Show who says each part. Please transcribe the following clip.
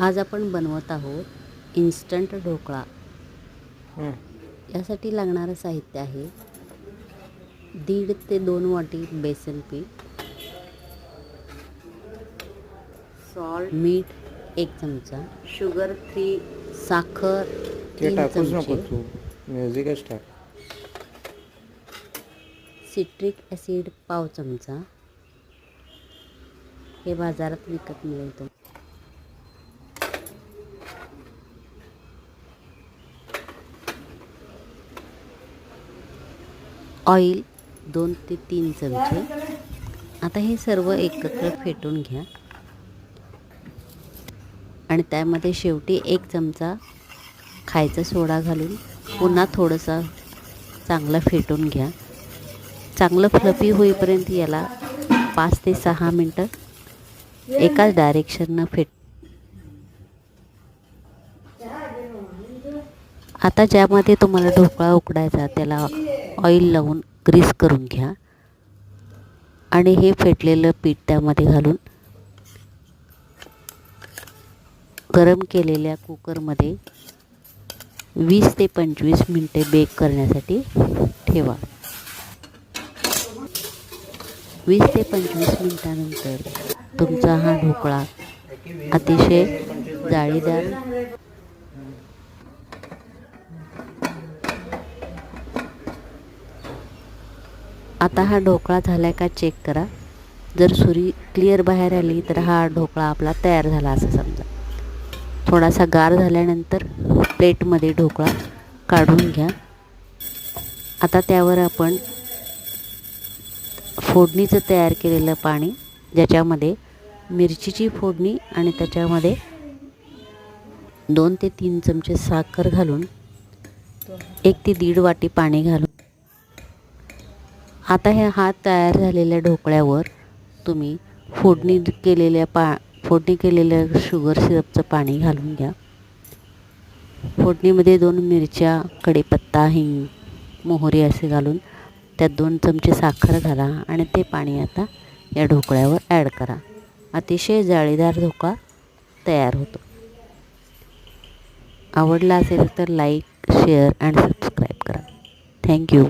Speaker 1: आज आपण बनवत आहोत इन्स्टंट ढोकळा। यासाठी लागणारं साहित्य आहे 1.5 ते 2 वाटी बेसन पीठ, सॉल्ट मीठ 1 चमचा, शुगर 3, साखर 3 चमचे,
Speaker 2: म्युझिकच टाक,
Speaker 1: सिट्रिक ॲसिड पाव चमचा, हे बाजारात विकत मिळतो। ऑइल 2 ते 3 चमचे। आता हे सर्व एकत्र फेटून घ्या आणि त्यामध्ये शेवटी 1 चमचा खायचा सोडा घालून पुन्हा थोडंसं चांगलं फेटून घ्या। चांगलं फ्लफी होईपर्यंत याला 5 ते 6 मिनटं एकाच डायरेक्शननं आता ज्यामध्ये तुम्हाला ढोकळा उकडायचा त्याला ऑइल लावून ग्रीस करून घ्या आणि हे फेटलेलं पीठ त्यामध्ये घालून गरम केलेल्या कुकरमध्ये 20 ते 25 मिनिटे बेक करण्यासाठी ठेवा। 20 ते 25 मिनिटानंतर तुमचा हा ढोकळा अतिशय जाळीदार आता हा ढोकळा झाला का चेक करा। जर सुरी क्लिअर बाहेर आली तर हा ढोकळा आपला तयार झाला असं समजा। थोडासा गार झाल्यानंतर प्लेटमध्ये ढोकळा काढून घ्या। आता त्यावर आपण फोडणीचं तयार केलेलं पाणी, ज्याच्यामध्ये मिरचीची फोडणी आणि त्याच्यामध्ये 2 ते 3 चमचे साखर घालून 1 ते 1.5 वाटी पाणी घालून आता हा तयार झालेल्या ढोकळ्यावर तुम्ही फोडणी केलेल्या शुगर सिरपचं पाणी घालून घ्या। फोडणीमध्ये 2 मिरच्या, कढीपत्ता, हिंग, मोहरी असे घालून त्यात 2 चमचे साखर घाला आणि ते पाणी आता या ढोकळ्यावर ॲड करा। अतिशय जाळीदार ढोकळा तयार होतो। आवडला असेल तर लाईक, शेअर अँड सबस्क्राईब करा। थँक्यू।